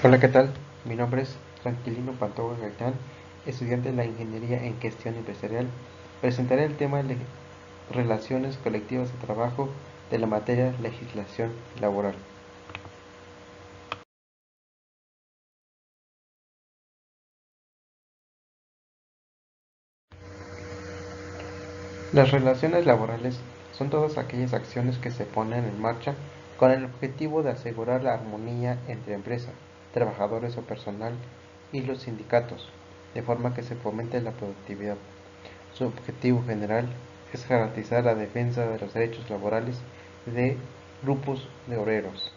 Hola, ¿qué tal? Mi nombre es Tranquilino Pantoja Gaitán, estudiante de la Ingeniería en Gestión Empresarial. Presentaré el tema de relaciones colectivas de trabajo de la materia legislación laboral. Las relaciones laborales son todas aquellas acciones que se ponen en marcha con el objetivo de asegurar la armonía entre empresa, trabajadores o personal y los sindicatos, de forma que se fomente la productividad. Su objetivo general es garantizar la defensa de los derechos laborales de grupos de obreros.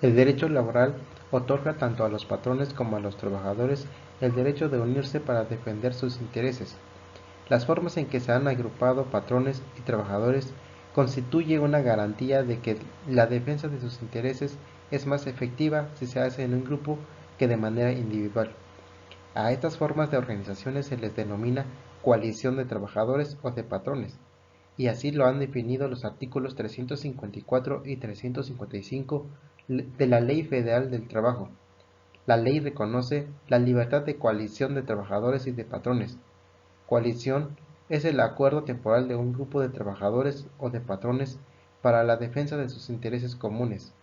El derecho laboral otorga tanto a los patrones como a los trabajadores el derecho de unirse para defender sus intereses. Las formas en que se han agrupado patrones y trabajadores constituye una garantía de que la defensa de sus intereses es más efectiva si se hace en un grupo que de manera individual. A estas formas de organizaciones se les denomina coalición de trabajadores o de patrones, y así lo han definido los artículos 354 y 355 de la Ley Federal del Trabajo. La ley reconoce la libertad de coalición de trabajadores y de patrones. Coalición es el acuerdo temporal de un grupo de trabajadores o de patrones para la defensa de sus intereses comunes.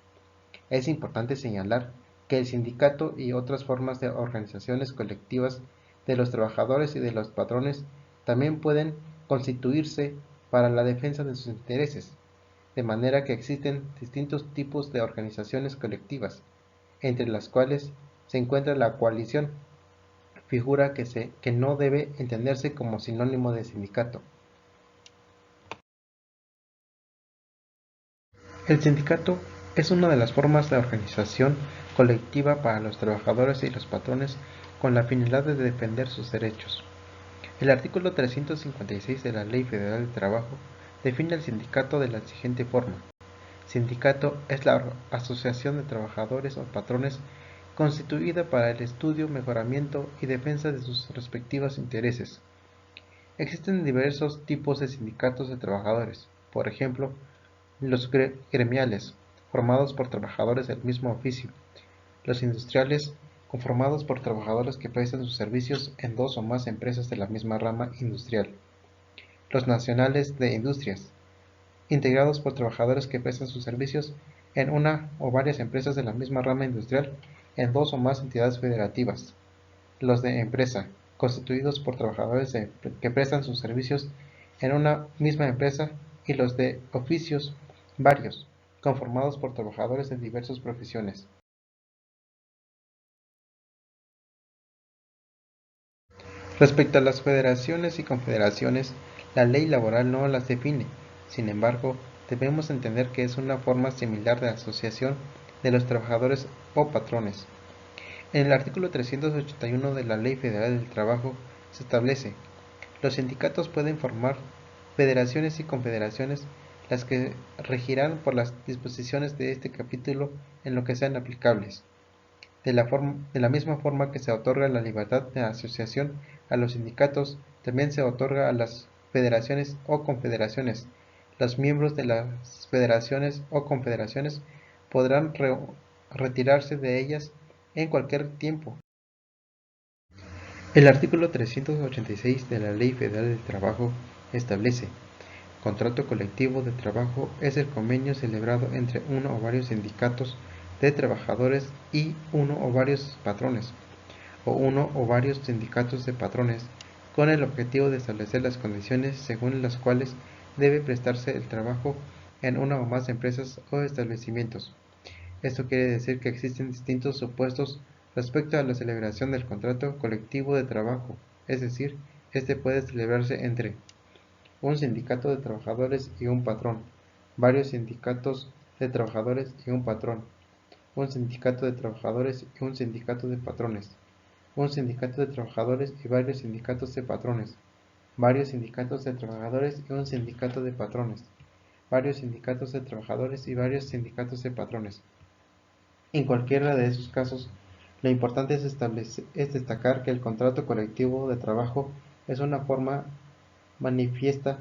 Es importante señalar que el sindicato y otras formas de organizaciones colectivas de los trabajadores y de los patrones también pueden constituirse para la defensa de sus intereses, de manera que existen distintos tipos de organizaciones colectivas, entre las cuales se encuentra la coalición, figura que no debe entenderse como sinónimo de sindicato. El sindicato es una de las formas de organización colectiva para los trabajadores y los patrones con la finalidad de defender sus derechos. El artículo 356 de la Ley Federal del Trabajo define el sindicato de la siguiente forma. Sindicato es la asociación de trabajadores o patrones constituida para el estudio, mejoramiento y defensa de sus respectivos intereses. Existen diversos tipos de sindicatos de trabajadores, por ejemplo, los gremiales, formados por trabajadores del mismo oficio; los industriales, conformados por trabajadores que prestan sus servicios en dos o más empresas de la misma rama industrial; los nacionales de industrias, integrados por trabajadores que prestan sus servicios en una o varias empresas de la misma rama industrial en dos o más entidades federativas; los de empresa, constituidos por trabajadores que prestan sus servicios en una misma empresa; y los de oficios varios, conformados por trabajadores de diversas profesiones. Respecto a las federaciones y confederaciones, la ley laboral no las define. Sin embargo, debemos entender que es una forma similar de asociación de los trabajadores o patrones. En el artículo 381 de la Ley Federal del Trabajo se establece: los sindicatos pueden formar federaciones y confederaciones, las que regirán por las disposiciones de este capítulo en lo que sean aplicables. De la misma forma que se otorga la libertad de asociación a los sindicatos, también se otorga a las federaciones o confederaciones. Los miembros de las federaciones o confederaciones podrán retirarse de ellas en cualquier tiempo. El artículo 386 de la Ley Federal del Trabajo establece: contrato colectivo de trabajo es el convenio celebrado entre uno o varios sindicatos de trabajadores y uno o varios patrones, o uno o varios sindicatos de patrones, con el objetivo de establecer las condiciones según las cuales debe prestarse el trabajo en una o más empresas o establecimientos. Esto quiere decir que existen distintos supuestos respecto a la celebración del contrato colectivo de trabajo, es decir, este puede celebrarse entre un sindicato de trabajadores y un patrón, varios sindicatos de trabajadores y un patrón, un sindicato de trabajadores y un sindicato de patrones, un sindicato de trabajadores y varios sindicatos de patrones, varios sindicatos de trabajadores y un sindicato de patrones, varios sindicatos de trabajadores y varios sindicatos de patrones. En cualquiera de esos casos, lo importante es destacar que el contrato colectivo de trabajo es una forma manifiesta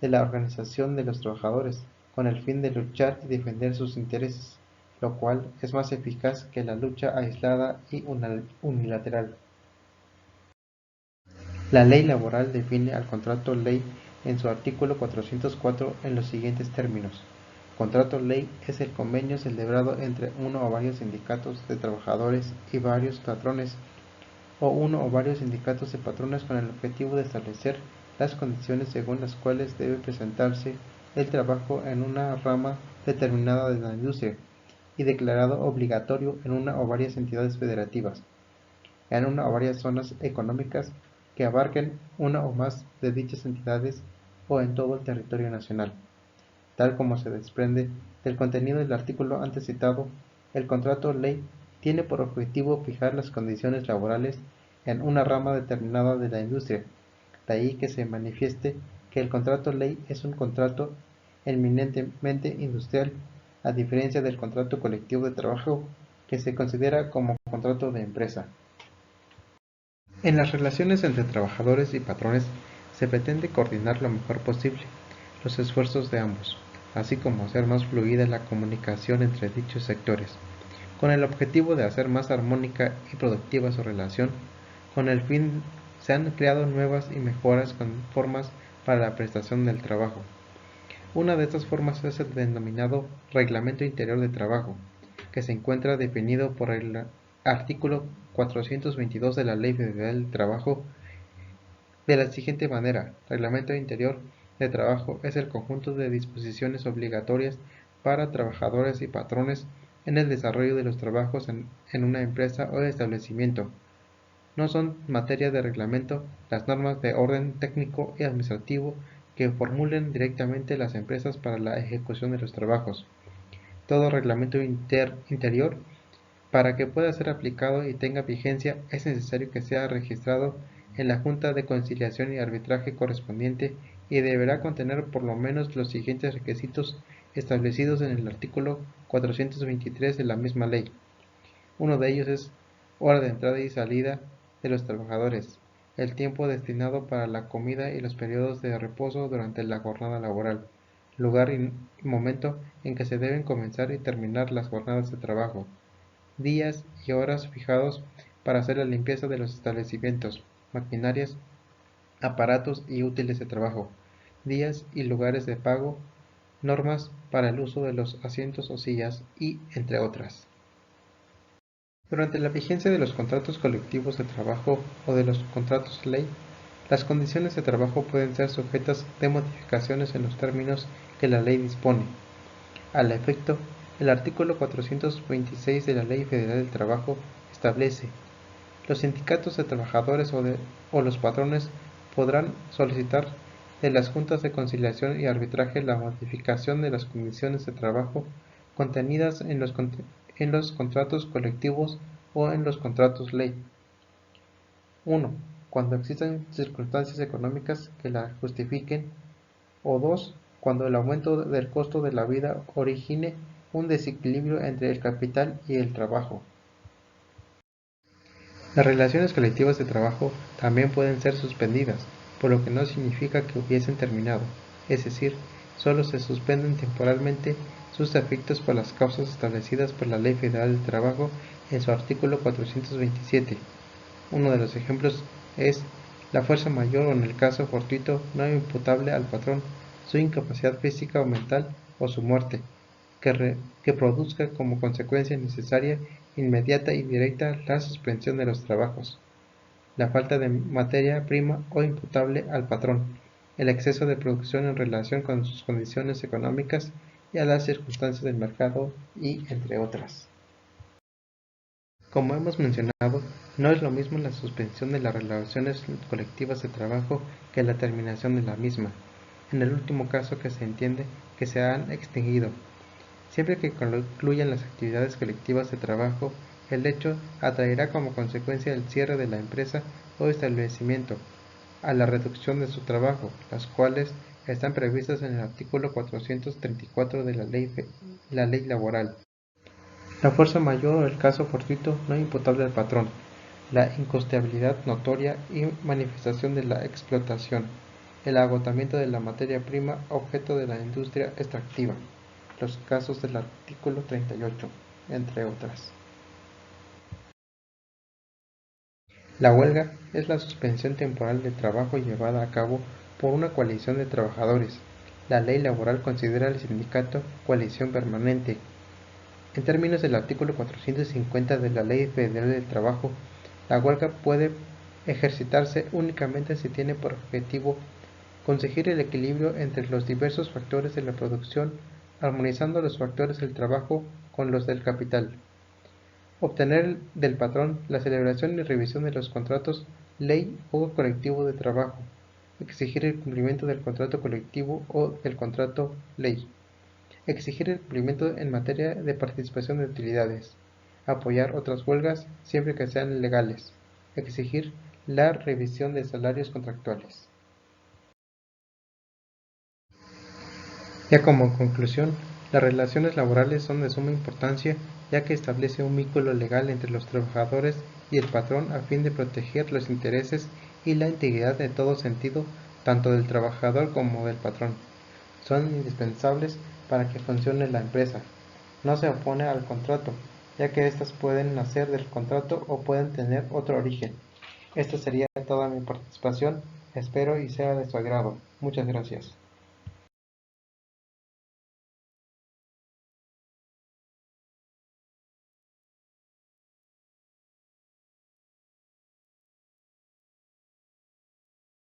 de la organización de los trabajadores, con el fin de luchar y defender sus intereses, lo cual es más eficaz que la lucha aislada y unilateral. La ley laboral define al contrato ley en su artículo 404 en los siguientes términos: contrato ley es el convenio celebrado entre uno o varios sindicatos de trabajadores y varios patrones, o uno o varios sindicatos de patrones, con el objetivo de establecer las condiciones según las cuales debe presentarse el trabajo en una rama determinada de la industria, y declarado obligatorio en una o varias entidades federativas, en una o varias zonas económicas que abarquen una o más de dichas entidades, o en todo el territorio nacional. Tal como se desprende del contenido del artículo antes citado, el contrato ley tiene por objetivo fijar las condiciones laborales en una rama determinada de la industria. De ahí que se manifieste que el contrato ley es un contrato eminentemente industrial, a diferencia del contrato colectivo de trabajo, que se considera como contrato de empresa. En las relaciones entre trabajadores y patrones se pretende coordinar lo mejor posible los esfuerzos de ambos, así como hacer más fluida la comunicación entre dichos sectores, con el objetivo de hacer más armónica y productiva su relación. Con el fin se han creado nuevas y mejoras formas para la prestación del trabajo. Una de estas formas es el denominado Reglamento Interior de Trabajo, que se encuentra definido por el artículo 422 de la Ley Federal del Trabajo de la siguiente manera: Reglamento Interior de Trabajo es el conjunto de disposiciones obligatorias para trabajadores y patrones en el desarrollo de los trabajos en una empresa o establecimiento. No son materia de reglamento las normas de orden técnico y administrativo que formulen directamente las empresas para la ejecución de los trabajos. Todo reglamento interior, para que pueda ser aplicado y tenga vigencia, es necesario que sea registrado en la Junta de Conciliación y Arbitraje correspondiente, y deberá contener por lo menos los siguientes requisitos establecidos en el artículo 423 de la misma ley. Uno de ellos es hora de entrada y salida de los trabajadores, el tiempo destinado para la comida y los periodos de reposo durante la jornada laboral, lugar y momento en que se deben comenzar y terminar las jornadas de trabajo, días y horas fijados para hacer la limpieza de los establecimientos, maquinarias, aparatos y útiles de trabajo, días y lugares de pago, normas para el uso de los asientos o sillas, y entre otras. Durante la vigencia de los contratos colectivos de trabajo o de los contratos ley, las condiciones de trabajo pueden ser sujetas de modificaciones en los términos que la ley dispone. Al efecto, el artículo 426 de la Ley Federal del Trabajo establece: los sindicatos de trabajadores o los patrones podrán solicitar de las juntas de conciliación y arbitraje la modificación de las condiciones de trabajo contenidas en los contratos colectivos o en los contratos ley. 1. Cuando existan circunstancias económicas que la justifiquen, o 2. Cuando el aumento del costo de la vida origine un desequilibrio entre el capital y el trabajo. Las relaciones colectivas de trabajo también pueden ser suspendidas, por lo que no significa que hubiesen terminado, es decir, solo se suspenden temporalmente sus efectos por las causas establecidas por la Ley Federal del Trabajo en su artículo 427. Uno de los ejemplos es la fuerza mayor, o en el caso fortuito no imputable al patrón, su incapacidad física o mental, o su muerte, que produzca como consecuencia necesaria, inmediata y directa la suspensión de los trabajos; la falta de materia prima o imputable al patrón; el exceso de producción en relación con sus condiciones económicas y a las circunstancias del mercado, y entre otras. Como hemos mencionado, no es lo mismo la suspensión de las relaciones colectivas de trabajo que la terminación de la misma. En el último caso, que se entiende que se han extinguido. Siempre que concluyan las actividades colectivas de trabajo, el hecho atraerá como consecuencia el cierre de la empresa o establecimiento, a la reducción de su trabajo, las cuales están previstas en el artículo 434 de la ley laboral. La fuerza mayor o el caso fortuito no imputable al patrón, la incosteabilidad notoria y manifestación de la explotación, el agotamiento de la materia prima objeto de la industria extractiva, los casos del artículo 38, entre otras. La huelga es la suspensión temporal de trabajo llevada a cabo por una coalición de trabajadores. La ley laboral considera al sindicato coalición permanente. En términos del artículo 450 de la Ley Federal del Trabajo, la huelga puede ejercitarse únicamente si tiene por objetivo conseguir el equilibrio entre los diversos factores de la producción, armonizando los factores del trabajo con los del capital. Obtener del patrón la celebración y revisión de los contratos, ley o colectivo de trabajo. Exigir el cumplimiento del contrato colectivo o del contrato ley. Exigir el cumplimiento en materia de participación de utilidades. Apoyar otras huelgas siempre que sean legales. Exigir la revisión de salarios contractuales. Ya como conclusión, las relaciones laborales son de suma importancia ya que establece un vínculo legal entre los trabajadores y el patrón a fin de proteger los intereses y la integridad de todo sentido, tanto del trabajador como del patrón. Son indispensables para que funcione la empresa. No se opone al contrato, ya que éstas pueden nacer del contrato o pueden tener otro origen. Esta sería toda mi participación, espero y sea de su agrado. Muchas gracias.